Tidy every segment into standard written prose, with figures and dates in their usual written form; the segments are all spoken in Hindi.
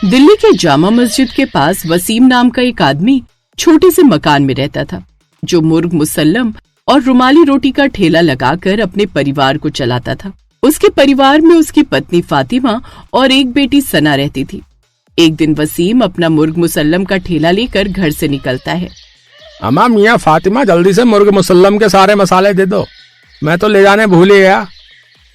दिल्ली के जामा मस्जिद के पास वसीम नाम का एक आदमी छोटे से मकान में रहता था, जो मुर्ग मुसल्लम और रुमाली रोटी का ठेला लगाकर अपने परिवार को चलाता था। उसके परिवार में उसकी पत्नी फातिमा और एक बेटी सना रहती थी। एक दिन वसीम अपना मुर्ग मुसल्लम का ठेला लेकर घर से निकलता है। अम्मा मियाँ फातिमा, जल्दी से मुर्ग मुसल्लम के सारे मसाले दे दो, मैं तो ले जाने भूल ही गया।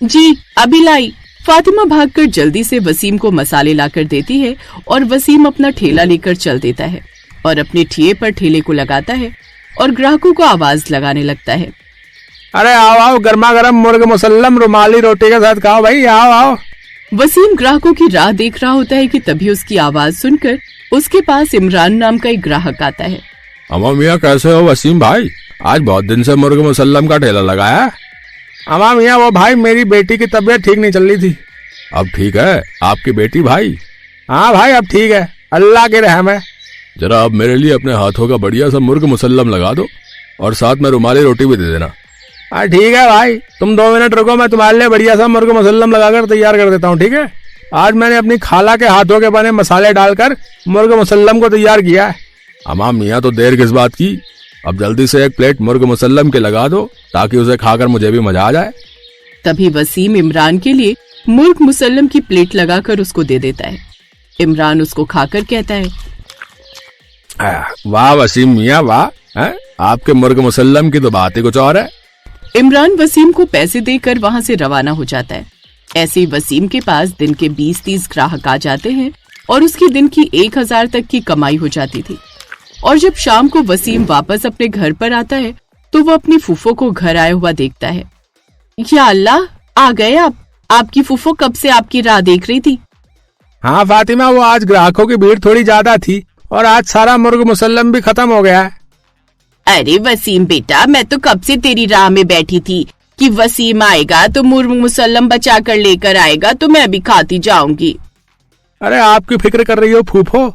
जी अभी लाई। फातिमा भागकर जल्दी से वसीम को मसाले लाकर देती है और वसीम अपना ठेला लेकर चल देता है और अपने ठिए पर ठेले को लगाता है और ग्राहकों को आवाज लगाने लगता है। अरे आओ आओ, गर्मा गर्म मुर्ग मुसल्लम रुमाली रोटी के साथ खाओ भाई, आओ आओ। वसीम ग्राहकों की राह देख रहा होता है कि तभी उसकी आवाज सुनकर उसके पास इमरान नाम का एक ग्राहक आता है। अम्मा मियाँ कैसे हो वसीम भाई, आज बहुत दिन से मुर्ग मुसल्लम का ठेला लगाया। अम्मा मियाँ वो भाई मेरी बेटी की तबीयत ठीक नहीं चल रही थी। अब ठीक है आपकी बेटी भाई? हाँ भाई अब ठीक है, अल्लाह के रहम है। जरा अब मेरे लिए अपने हाथों का बढ़िया सा मुर्ग मुसल्लम लगा दो और साथ में रुमाली रोटी भी दे देना। हाँ ठीक है भाई, तुम 2 मिनट रुको, मैं तुम्हारे लिए बढ़िया सा मुर्ग मुसल्लम लगाकर तैयार कर देता हूँ, ठीक है। आज मैंने अपनी खाला के हाथों के बने मसाले डालकर मुर्ग मुसल्लम को तैयार किया है। अम्मा मियाँ तो देर किस बात की, अब जल्दी से एक प्लेट मुर्ग मुसल्लम के लगा दो ताकि उसे खाकर मुझे भी मजा आ जाए। तभी वसीम इमरान के लिए मुर्ग मुसल्लम की प्लेट लगाकर उसको दे देता है। इमरान उसको खाकर कहता है, वाह वसीम मियाँ वाह, आपके मुर्ग मुसल्लम की तो बात ही कुछ और है। इमरान वसीम को पैसे देकर वहाँ से रवाना हो जाता है। ऐसे ही वसीम के पास दिन के 20-30 ग्राहक आ जाते हैं और उसकी दिन की 1000 तक की कमाई हो जाती थी। और जब शाम को वसीम वापस अपने घर पर आता है तो वो अपनी फूफो को घर आया हुआ देखता है। या अल्लाह, आ गए आप? आपकी फूफो कब से आपकी राह देख रही थी। हाँ फातिमा, वो आज ग्राहकों की भीड़ थोड़ी ज्यादा थी और आज सारा मुर्ग मुसल्लम भी खत्म हो गया है। अरे वसीम बेटा, मैं तो कब से तेरी राह में बैठी थी कि वसीम आएगा तो मुर्ग मुसल्लम बचा कर लेकर आएगा तो मैं भी खाती जाऊंगी। अरे आपकी फिक्र कर रही हो फूफो,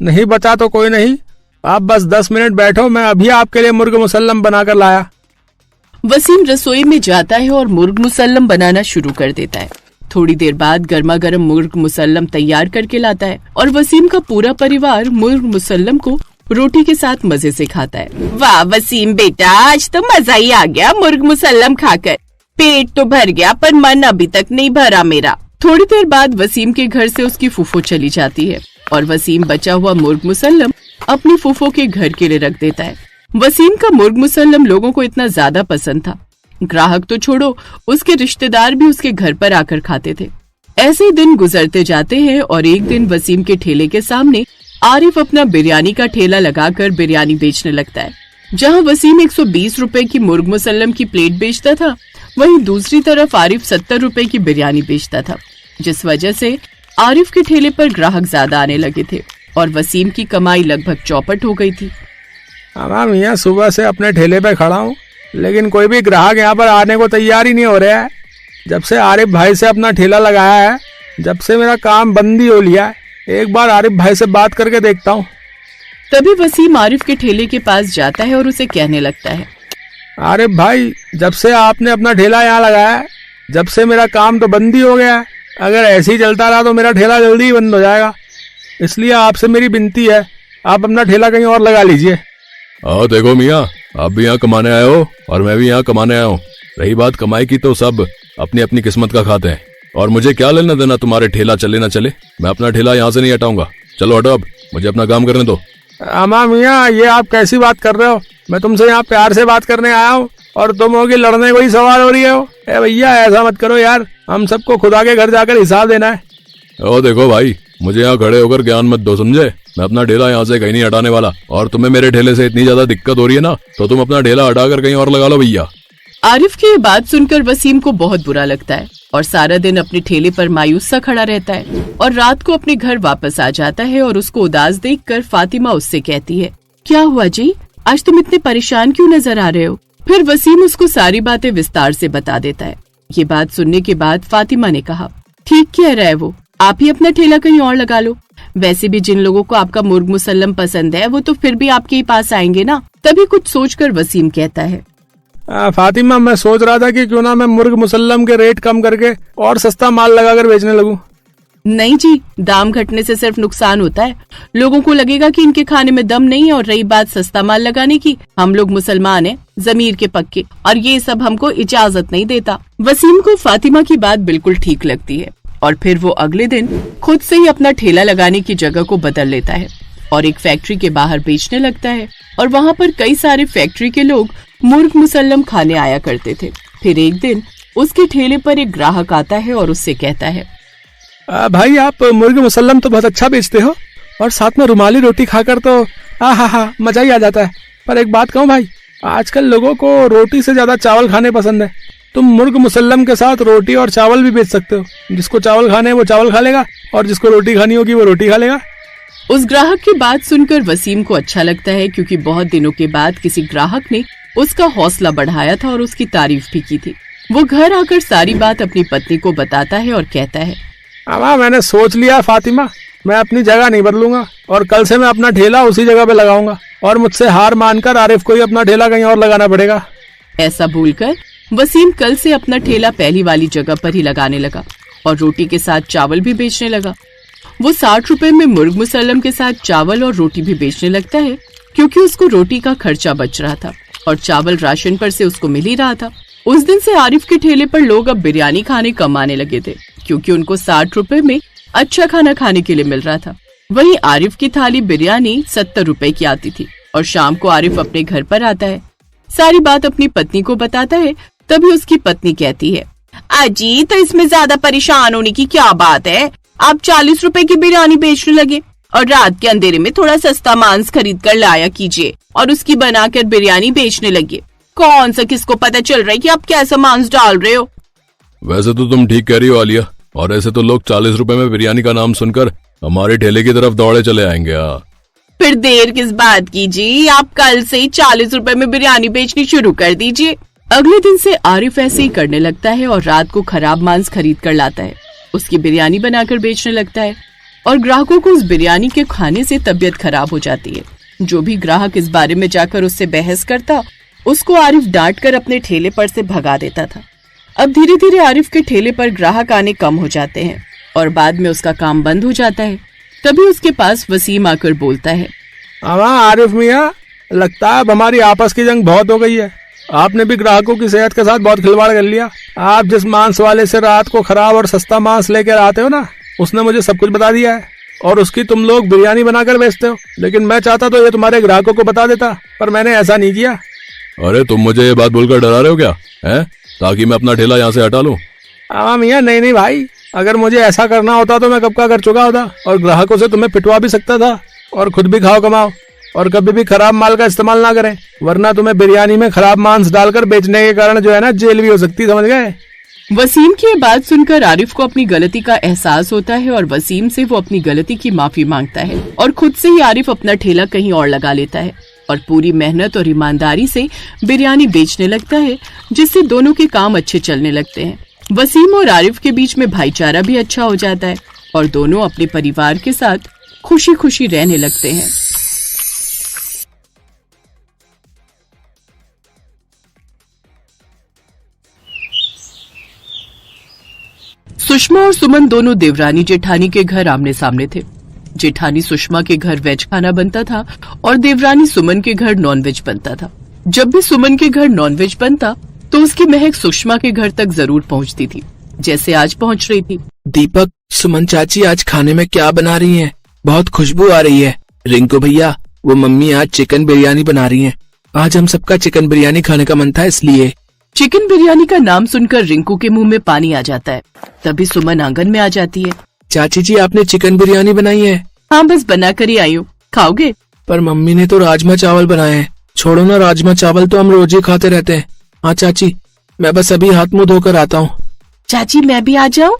नहीं बचा तो कोई नहीं, आप बस 10 मिनट बैठो, मैं अभी आपके लिए मुर्ग मुसल्लम बनाकर लाया। वसीम रसोई में जाता है और मुर्ग मुसल्लम बनाना शुरू कर देता है। थोड़ी देर बाद गर्मा गर्म मुर्ग मुसल्लम तैयार करके लाता है और वसीम का पूरा परिवार मुर्ग मुसल्लम को रोटी के साथ मजे से खाता है। वाह वसीम बेटा, आज तो मजा ही आ गया मुर्ग मुसल्लम खाकर। पेट तो भर गया पर मन अभी तक नहीं भरा मेरा। थोड़ी देर बाद वसीम के घर से उसकी फूफो चली जाती है और वसीम बचा हुआ मुर्ग मुसल्लम अपनी फूफो के घर के लिए रख देता है। वसीम का मुर्ग मुसल्लम लोगों को इतना ज्यादा पसंद था, ग्राहक तो छोड़ो, उसके रिश्तेदार भी उसके घर पर आकर खाते थे। ऐसे दिन गुजरते जाते हैं और एक दिन वसीम के ठेले के सामने आरिफ अपना बिरयानी का ठेला लगाकर बिरयानी बेचने लगता है। जहां वसीम 120 रुपए की मुर्ग मुसल्लम की प्लेट बेचता था, वहीं दूसरी तरफ आरिफ 70 रुपए की बिरयानी बेचता था, जिस वजह से आरिफ के ठेले पर ग्राहक ज्यादा आने लगे थे और वसीम की कमाई लगभग चौपट हो गई थी। अम्मा मियाँ, सुबह से अपने ठेले पे खड़ा हूँ लेकिन कोई भी ग्राहक यहाँ पर आने को तैयार ही नहीं हो रहा है। जब से आरिफ भाई से अपना ठेला लगाया है, जब से मेरा काम बंदी हो लिया है, एक बार आरिफ भाई से बात करके देखता हूँ। तभी वसीम आरिफ के ठेले के पास जाता है और उसे कहने लगता है, आरिफ भाई, जब से आपने अपना ठेला यहाँ लगाया है, जब से मेरा काम तो बंदी हो गया है। अगर ऐसे ही चलता रहा तो मेरा ठेला जल्दी ही बंद हो जाएगा, इसलिए आपसे मेरी विनती है, आप अपना ठेला कहीं और लगा लीजिए। देखो मियाँ, आप भी यहाँ कमाने आए हो और मैं भी यहाँ कमाने आया हूँ। रही बात कमाई की तो सब अपनी अपनी किस्मत का खाते हैं और मुझे क्या लेना देना तुम्हारे ठेला चले ना चले। मैं अपना ठेला यहाँ से नहीं हटाऊंगा, चलो हटो, अब मुझे अपना काम करने दो। अम्मा मियाँ, ये आप कैसी बात कर रहे हो? मैं तुमसे यहाँ प्यार से बात करने आया हूँ और तुम होगी लड़ने को ही सवाल हो रही हो। भैया ऐसा मत करो यार, हम सबको खुदा के घर जाकर हिसाब देना है। ओ देखो भाई, मुझे यहाँ खड़े होकर ज्ञान मत दो, समझे? मैं अपना ठेला यहाँ से कहीं नहीं हटाने वाला और तुम्हें मेरे ठेले से इतनी ज्यादा दिक्कत हो रही है ना, तो तुम अपना ठेला हटाकर कहीं और लगा लो भैया। आरिफ की ये बात सुनकर वसीम को बहुत बुरा लगता है और सारा दिन अपने ठेले पर मायूस सा खड़ा रहता है और रात को अपने घर वापस आ जाता है और उसको उदास देखकर फातिमा उससे कहती है, क्या हुआ जी, आज तुम इतने परेशान क्यों नजर आ रहे हो? फिर वसीम उसको सारी बातें विस्तार से बता देता है। ये बात सुनने के बाद फातिमा ने कहा, ठीक कह रहा है वो, आप ही अपना ठेला कहीं और लगा लो। वैसे भी जिन लोगों को आपका मुर्ग मुसल्लम पसंद है वो तो फिर भी आपके ही पास आएंगे ना। तभी कुछ सोचकर वसीम कहता है, फातिमा, मैं सोच रहा था कि क्यों ना मैं मुर्ग मुसल्लम के रेट कम करके और सस्ता माल लगाकर बेचने लगूं। नहीं जी, दाम घटने से सिर्फ नुकसान होता है। लोगों को लगेगा कि इनके खाने में दम नहीं है। और रही बात सस्ता माल लगाने की, हम लोग मुसलमान हैं, जमीर के पक्के, और ये सब हमको इजाजत नहीं देता। वसीम को फातिमा की बात बिल्कुल ठीक लगती है और फिर वो अगले दिन खुद से ही अपना ठेला लगाने की जगह को बदल लेता है और एक फैक्ट्री के बाहर बेचने लगता है। और वहाँ पर कई सारे फैक्ट्री के लोग मुर्ग मुसल्लम खाने आया करते थे। फिर एक दिन उसके ठेले पर एक ग्राहक आता है और उससे कहता है, भाई आप मुर्ग मुसल्लम तो बहुत अच्छा बेचते हो और साथ में रुमाली रोटी खाकर तो हा मजा ही आ जाता है। पर एक बात कहूँ भाई, आजकल लोगों को रोटी से ज्यादा चावल खाने पसंद है। तुम मुर्ग मुसल्लम के साथ रोटी और चावल भी बेच सकते हो। जिसको चावल खाने हैं वो चावल खा लेगा और जिसको रोटी खानी होगी वो रोटी खा लेगा। उस ग्राहक की बात सुनकर वसीम को अच्छा लगता है, क्योंकि बहुत दिनों के बाद किसी ग्राहक ने उसका हौसला बढ़ाया था और उसकी तारीफ भी की थी। वो घर आकर सारी बात अपनी पत्नी को बताता है और कहता है, अम्मा मैंने सोच लिया फातिमा, मैं अपनी जगह नहीं बदलूंगा और कल से मैं अपना ठेला उसी जगह पे लगाऊंगा और मुझसे हार मानकर आरिफ को ही अपना ठेला कहीं और लगाना पड़ेगा। ऐसा भूलकर वसीम कल से अपना ठेला पहली वाली जगह पर ही लगाने लगा और रोटी के साथ चावल भी बेचने लगा। वो 60 रुपए में मुर्ग मुसल्लम के साथ चावल और रोटी भी बेचने लगता है, क्योंकि उसको रोटी का खर्चा बच रहा था और चावल राशन पर से उसको मिल ही रहा था। उस दिन से आरिफ के ठेले पर लोग अब बिरयानी खाने कम आने लगे थे, क्योंकि उनको 60 रुपए में अच्छा खाना खाने के लिए मिल रहा था। वहीं आरिफ की थाली बिरयानी 70 रुपए की आती थी। और शाम को आरिफ अपने घर पर आता है, सारी बात अपनी पत्नी को बताता है। तभी उसकी पत्नी कहती है, अजी तो इसमें ज्यादा परेशान होने की क्या बात है, आप 40 रुपए की बिरयानी बेचने लगे और रात के अंधेरे में थोड़ा सस्ता मांस खरीद कर लाया कीजिए और उसकी बनाकर बिरयानी बेचने लगे। कौन सा किसको पता चल रहा है कि आप कैसा मांस डाल रहे हो। वैसे तो तुम ठीक कह रही हो आलिया, और ऐसे तो लोग 40 रुपए में बिरयानी का नाम सुनकर हमारे ठेले की तरफ दौड़े चले आएंगे। फिर देर किस बात की जी, आप कल से ही 40 रुपए में बिरयानी बेचनी शुरू कर दीजिए। अगले दिन से आरिफ ऐसे ही करने लगता है और रात को खराब मांस खरीद कर लाता है, उसकी बिरयानी बनाकर बेचने लगता है और ग्राहकों को उस बिरयानी के खाने से तबीयत खराब हो जाती है। जो भी ग्राहक इस बारे में जाकर उससे बहस करता, उसको आरिफ डांट कर अपने ठेले पर से भगा देता था। अब धीरे धीरे आरिफ के ठेले पर ग्राहक आने कम हो जाते हैं और बाद में उसका काम बंद हो जाता है। तभी उसके पास वसीम आकर बोलता है, आरिफ मियाँ, लगता है अब हमारी आपस की जंग बहुत हो गई है। आपने भी ग्राहकों की सेहत के साथ बहुत खिलवाड़ कर लिया। आप जिस मांस वाले से रात को खराब और सस्ता मांस लेकर आते हो ना, उसने मुझे सब कुछ बता दिया है और उसकी तुम लोग बिरयानी बनाकर बेचते हो। लेकिन मैं चाहता तो ये तुम्हारे ग्राहकों को बता देता, पर मैंने ऐसा नहीं किया। अरे तुम मुझे ये बात बोलकर डरा रहे हो क्या है, ताकि मैं अपना ठेला यहाँ से हटा लूँ? मियाँ नहीं भाई, अगर मुझे ऐसा करना होता तो मैं कब का कर चुका होता और ग्राहकों से तुम्हें पिटवा भी सकता था और खुद भी खाओ कमाओ और कभी भी खराब माल का इस्तेमाल ना करें, वरना तुम्हें बिरयानी में खराब मांस डालकर बेचने के कारण जो है ना, जेल भी हो सकती, समझ गए। वसीम की ये बात सुनकर आरिफ को अपनी गलती का एहसास होता है और वसीम से वो अपनी गलती की माफी मांगता है और खुद से ही आरिफ अपना ठेला कहीं और लगा लेता है और पूरी मेहनत और ईमानदारी से बिरयानी बेचने लगता है, जिससे दोनों के काम अच्छे चलने लगते हैं। वसीम और आरिफ के बीच में भाईचारा भी अच्छा हो जाता है और दोनों अपने परिवार के साथ खुशी खुशी रहने लगते हैं। सुषमा और सुमन दोनों देवरानी जेठानी के घर आमने सामने थे। जेठानी सुषमा के घर वेज खाना बनता था और देवरानी सुमन के घर नॉनवेज बनता था। जब भी सुमन के घर नॉनवेज बनता तो उसकी महक सुषमा के घर तक जरूर पहुंचती थी, जैसे आज पहुंच रही थी। दीपक, सुमन चाची आज खाने में क्या बना रही हैं? बहुत खुशबू आ रही है। रिंकू भैया, वो मम्मी आज चिकन बिरयानी बना रही हैं। आज हम सबका चिकन बिरयानी खाने का मन था, इसलिए। चिकन बिरयानी का नाम सुनकर रिंकू के मुंह में पानी आ जाता है। तभी सुमन आंगन में आ जाती है। चाची जी, आपने चिकन बिरयानी बनाई है? हाँ, बस बना कर ही आई हूँ, खाओगे? पर मम्मी ने तो राजमा चावल बनाए हैं। छोड़ो ना, राजमा चावल तो हम रोज ही खाते रहते हैं। हाँ चाची, मैं बस अभी हाथ मुंह धोकर आता हूँ। चाची मैं भी आ जाऊँ?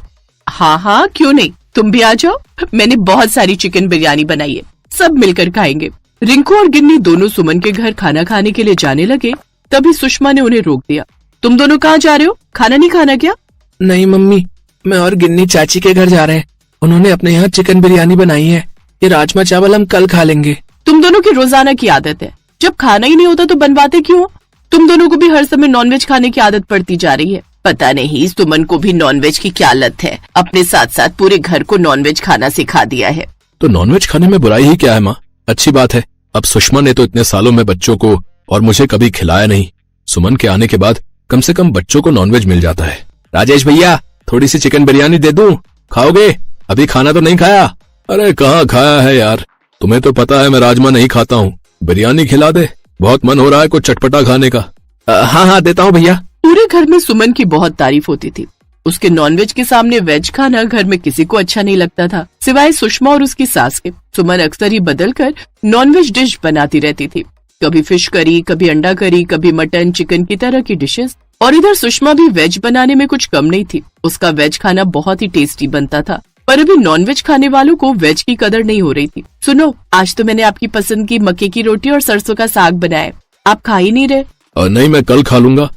हाँ, क्यों नहीं, तुम भी आ जाओ। मैंने बहुत सारी चिकन बिरयानी बनाई है, सब मिलकर खाएंगे। रिंकू और गिन्नी दोनों सुमन के घर खाना खाने के लिए जाने लगे। तभी सुषमा ने उन्हें रोक दिया। तुम दोनों कहाँ जा रहे हो? खाना नहीं खाना क्या? नहीं मम्मी, मैं और गिन्नी चाची के घर जा रहे हैं। उन्होंने अपने यहाँ चिकन बिरयानी बनाई है। ये राजमा चावल हम कल खा लेंगे। तुम दोनों की रोजाना की आदत है, जब खाना ही नहीं होता तो बनवाते क्यों? तुम दोनों को भी हर समय नॉनवेज खाने की आदत पड़ती जा रही है। पता नहीं सुमन को भी नॉनवेज की क्या लत है, अपने साथ साथ पूरे घर को नॉनवेज खाना सिखा दिया है। तो नॉनवेज खाने में बुराई ही क्या है माँ? अच्छी बात है। अब सुषमा ने तो इतने सालों में बच्चों को और मुझे कभी खिलाया नहीं। सुमन के आने के बाद कम से कम बच्चों को नॉनवेज मिल जाता है। राजेश भैया, थोड़ी सी चिकन बिरयानी दे दूं, खाओगे? अभी खाना तो नहीं खाया? अरे कहाँ खाया है यार, तुम्हें तो पता है मैं राजमा नहीं खाता हूँ। बिरयानी खिला दे, बहुत मन हो रहा है कुछ चटपटा खाने का। हाँ हाँ देता हूँ भैया। पूरे घर में सुमन की बहुत तारीफ होती थी। उसके नॉनवेज के सामने वेज खाना घर में किसी को अच्छा नहीं लगता था, सिवाय सुषमा और उसकी सास के। सुमन अक्सर ही बदलकर नॉनवेज डिश बनाती रहती थी, कभी फिश करी, कभी अंडा करी, कभी मटन चिकन की तरह की डिशेस। और इधर सुषमा भी वेज बनाने में कुछ कम नहीं थी। उसका वेज खाना बहुत ही टेस्टी बनता था, पर अभी नॉनवेज खाने वालों को वेज की कदर नहीं हो रही थी। सुनो, आज तो मैंने आपकी पसंद की मक्के की रोटी और सरसों का साग बनाया है, आप खा ही नहीं रहे। नहीं, मैं कल खा लूंगा।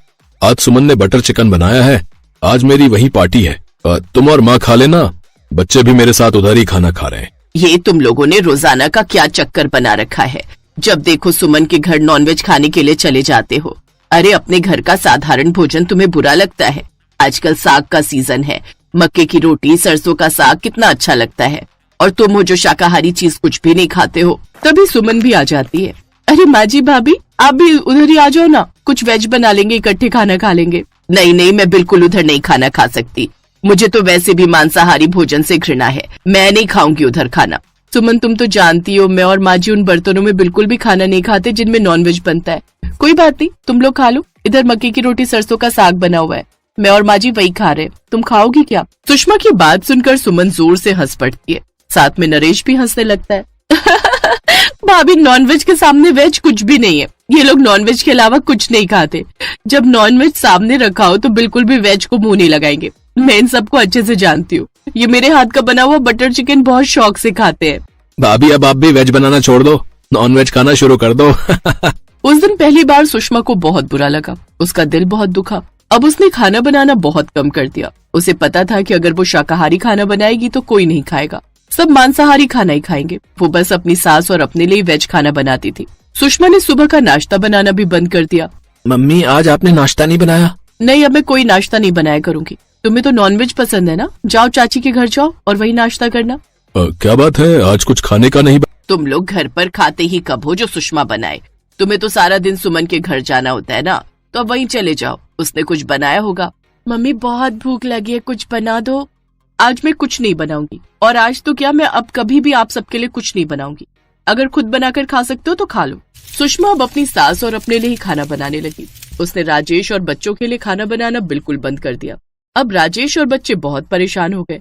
आज सुमन ने बटर चिकन बनाया है, आज मेरी वही पार्टी है। तुम और माँ खा लेना, बच्चे भी मेरे साथ उधर ही खाना खा रहे हैं। ये तुम लोगों ने रोजाना का क्या चक्कर बना रखा है? जब देखो सुमन के घर नॉनवेज खाने के लिए चले जाते हो। अरे अपने घर का साधारण भोजन तुम्हें बुरा लगता है? आजकल साग का सीजन है, मक्के की रोटी सरसों का साग कितना अच्छा लगता है, और तुम हो जो शाकाहारी चीज कुछ भी नहीं खाते हो। तभी सुमन भी आ जाती है। अरे माँ जी भाभी, आप भी उधर ही आ जाओ ना, कुछ वेज बना लेंगे, इकट्ठे खाना खा लेंगे। नहीं नहीं, मैं बिल्कुल उधर नहीं खाना खा सकती, मुझे तो वैसे भी मांसाहारी भोजन से घृणा है, मैं नहीं खाऊंगी उधर खाना। सुमन तुम तो जानती हो मैं और माँ जी उन बर्तनों में बिल्कुल भी खाना नहीं खाते जिनमें नॉनवेज बनता है। कोई बात नहीं, तुम लोग खा लो, इधर मक्के की रोटी सरसों का साग बना हुआ है, मैं और माँ जी वही खा रहे हैं, तुम खाओगी क्या? सुषमा की बात सुनकर सुमन जोर से हंस पड़ती है, साथ में नरेश भी हंसने लगता है। भाभी, नॉनवेज के सामने वेज कुछ भी नहीं है, ये लोग नॉनवेज के अलावा कुछ नहीं खाते। जब नॉनवेज सामने रखा हो तो बिल्कुल भी वेज को मुंह नहीं लगाएंगे, मैं इन सबको अच्छे से जानती हूँ। ये मेरे हाथ का बना हुआ बटर चिकन बहुत शौक से खाते हैं। भाभी, अब आप भी वेज बनाना छोड़ दो, नॉनवेज खाना शुरू कर दो। उस दिन पहली बार सुषमा को बहुत बुरा लगा, उसका दिल बहुत दुखा। अब उसने खाना बनाना बहुत कम कर दिया। उसे पता था कि अगर वो शाकाहारी खाना बनाएगी तो कोई नहीं खाएगा, सब मांसाहारी खाना ही खाएंगे। वो बस अपनी सास और अपने लिए वेज खाना बनाती थी। सुषमा ने सुबह का नाश्ता बनाना भी बंद कर दिया। मम्मी, आज आपने नाश्ता नहीं बनाया? नहीं, अब मैं कोई नाश्ता नहीं बनाया करूंगी। तुम्हें तो नॉनवेज पसंद है ना, जाओ चाची के घर जाओ और वही नाश्ता करना। क्या बात है, आज कुछ खाने का नहीं? तुम लोग घर पर खाते ही कब हो जो सुषमा बनाए? तुम्हें तो सारा दिन सुमन के घर जाना होता है ना, तो अब वहीं चले जाओ, उसने कुछ बनाया होगा। मम्मी, बहुत भूख लगी है, कुछ बना दो। आज मैं कुछ नहीं बनाऊंगी, और आज तो क्या, मैं अब कभी भी आप सबके लिए कुछ नहीं बनाऊंगी। अगर खुद बनाकर खा सकते हो तो खा लो। सुषमा अब अपनी सास और अपने लिए ही खाना बनाने लगी। उसने राजेश और बच्चों के लिए खाना बनाना बिल्कुल बंद कर दिया। अब राजेश और बच्चे बहुत परेशान हो गए।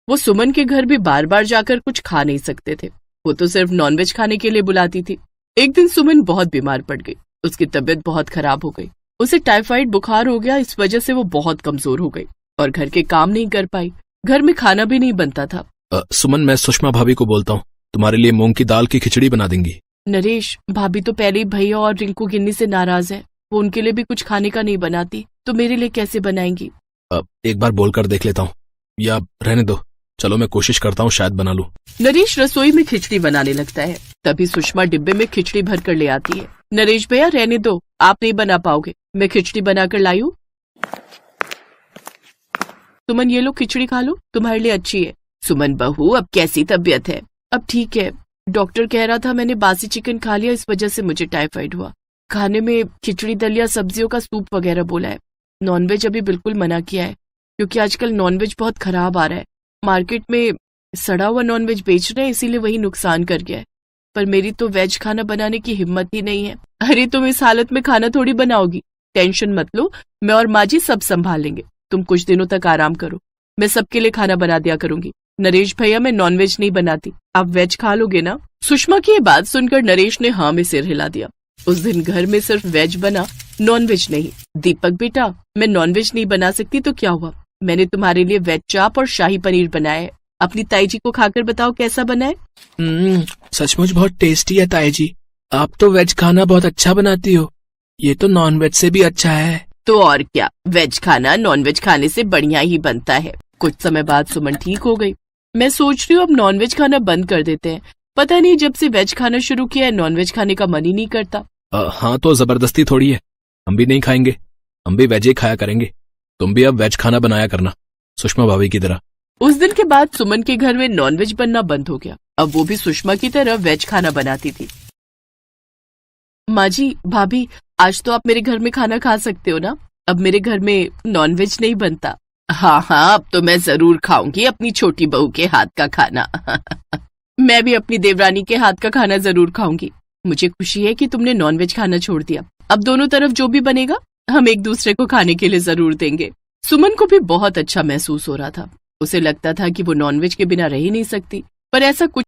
वो सुमन के घर भी बार बार जाकर कुछ खा नहीं सकते थे, वो तो सिर्फ नॉनवेज खाने के लिए बुलाती थी। एक दिन सुमन बहुत बीमार पड़ गई, उसकी तबीयत बहुत खराब हो गई। उसे टाइफाइड बुखार हो गया, इस वजह से वो बहुत कमजोर हो गई और घर के काम नहीं कर पाई, घर में खाना भी नहीं बनता था। सुमन, मैं सुषमा भाभी को बोलता हूँ, तुम्हारे लिए मूंग की दाल की खिचड़ी बना देंगी। नरेश, भाभी तो पहले ही भैया और रिंकू गिन्नी से नाराज है, वो उनके लिए भी कुछ खाने का नहीं बनाती, तो मेरे लिए कैसे बनाएंगी? एक बार बोलकर देख लेता हूँ, या रहने दो, चलो मैं कोशिश करता हूँ, शायद बना लूं। नरेश रसोई में खिचड़ी बनाने लगता है, तभी सुषमा डिब्बे में खिचड़ी भर कर ले आती है। नरेश भैया, रहने दो, आप नहीं बना पाओगे, मैं खिचड़ी बनाकर लाई हूँ। सुमन, ये लो खिचड़ी खा लो, तुम्हारे लिए अच्छी है। सुमन बहू, अब कैसी तबीयत है? अब ठीक है, डॉक्टर कह रहा था मैंने बासी चिकन खा लिया, इस वजह से मुझे टाइफाइड हुआ। खाने में खिचड़ी दलिया सब्जियों का सूप वगैरह बोला है। नॉनवेज अभी बिल्कुल मना किया है, क्योंकि आजकल नॉनवेज बहुत खराब आ रहा है, मार्केट में सड़ा हुआ नॉनवेज बेच रहे हैं, इसीलिए वही नुकसान कर गया है। पर मेरी तो वेज खाना बनाने की हिम्मत ही नहीं है। अरे तुम इस हालत में खाना थोड़ी बनाओगी, टेंशन मत लो, मैं और माँ जी सब संभाल लेंगे, तुम कुछ दिनों तक आराम करो, मैं सबके लिए खाना बना दिया करूंगी। नरेश भैया, मैं नॉनवेज नहीं बनाती, आप वेज खा लोगे ना? सुषमा की ये बात सुनकर नरेश ने हाँ में सिर हिला दिया। उस दिन घर में सिर्फ वेज बना, नॉनवेज नहीं। दीपक बेटा, मैं नॉनवेज नहीं बना सकती तो क्या हुआ, मैंने तुम्हारे लिए वेज चाप और शाही पनीर बनाया है, अपनी ताई जी को खाकर बताओ कैसा बना है। सचमुच बहुत टेस्टी है ताई जी, आप तो वेज खाना बहुत अच्छा बनाती हो, ये तो नॉनवेज से भी अच्छा है। तो और क्या, वेज खाना नॉनवेज खाने से बढ़िया ही बनता है। कुछ समय बाद सुमन ठीक हो गई। मैं सोच रही हूँ अब नॉनवेज खाना बंद कर देते हैं, पता नहीं जब से वेज खाना शुरू किया है नॉनवेज खाने का मन ही नहीं करता। हाँ, तो जबरदस्ती थोड़ी है, हम भी नहीं खाएंगे, हम भी वेज ही खाया करेंगे। तुम भी अब वेज खाना बनाया करना, सुषमा भाभी की तरह। उस दिन के बाद सुमन के घर में नॉनवेज बनना बंद हो गया। अब वो भी सुषमा की तरह वेज खाना बनाती थी। माँ जी, भाभी, आज तो आप मेरे घर में खाना खा सकते हो ना? अब मेरे घर में नॉनवेज नहीं बनता। हाँ हाँ, अब तो मैं जरूर खाऊंगी अपनी छोटी बहू के हाथ का खाना। मैं भी अपनी देवरानी के हाथ का खाना जरूर खाऊंगी। मुझे खुशी है कि तुमने नॉनवेज खाना छोड़ दिया। अब दोनों तरफ जो भी बनेगा हम एक दूसरे को खाने के लिए जरूर देंगे। सुमन को भी बहुत अच्छा महसूस हो रहा था। उसे लगता था कि वो नॉनवेज के बिना रह ही नहीं सकती, पर ऐसा कुछ